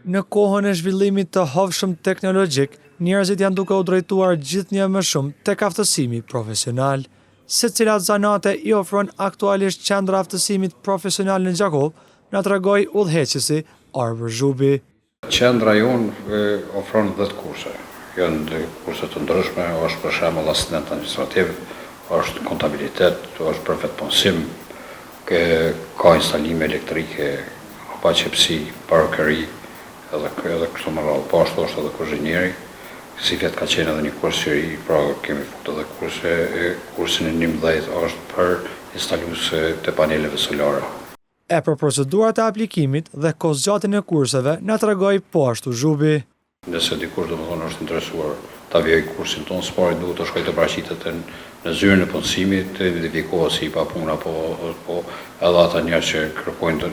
Në kohën e zhvillimit të hovshëm teknologjik, njerëzit janë duke u drejtuar gjithnjë më shumë tek aftësimi profesional. Secilat zanate i ofron aktualisht qendra aftësimit profesional në Gjakov, na tregoi udhëheqësi Arber Zhubi. Qendra jonë ofron 10 kurse. Janë kurse të ndryshme, është për shembull asistent administrativ, është kontabilitet, është për vetpunësim, ka instalime elektrike, pa qepsi, parkeri, edhe kështu më radhë. Po ashtu është edhe kuzhinieri, si vetë ka qenë edhe një kurs i ri, pra kemi futur edhe kursin e 11 është për instaluese të paneleve solare. E për procedurat e aplikimit dhe kohëzgjatjen e kurseve na tregoi po ashtu Zhubi. Nëse dikush domethënë është interesuar ta vijë kursin tonë, s'pari duhet të shkojë të paraqitet në zyrën e punësimit, të identifikohet si pa punë apo edhe ata njerëz që kërkojnë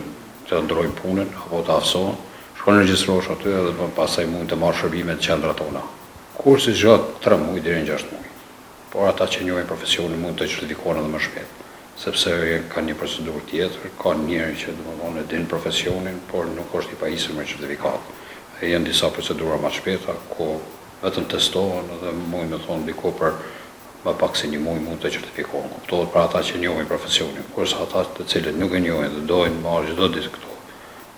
të ndrojnë punën apo të aftësohen, shkon regjistrohesh aty edhe pastaj mund të marrë shërbime të qendra tona. Kursi zgjat 3 muaj deri në 6 muaj. Por ata që njohin profesionin mund të certifikohen edhe më shpejt, sepse kanë një procedurë tjetër, ka njerëz që domethënë e din profesionin, por nuk është i pajisur me certifikat. Janë disa procedura më shpejta ku vetëm testohen dhe mund të thonë diku për më pak se 1 muaj mund të certifikohen. Kuptohet për ata që njohin profesionin, kurse ata të cilët nuk e njohin dhe dojnë marrë çdo ditë këtu.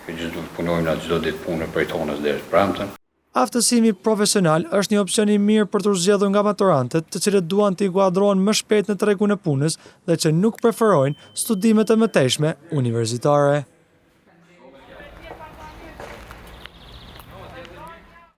Që punojnë atë çdo ditë punë prej tonës deri në premten. Aftësimi profesional është një opsion i mirë për të zgjedhur nga maturantët, të cilët duan të inkuadrohen më shpejt në tregun e punës dhe që nuk preferojnë studimet e mëtejshme universitare.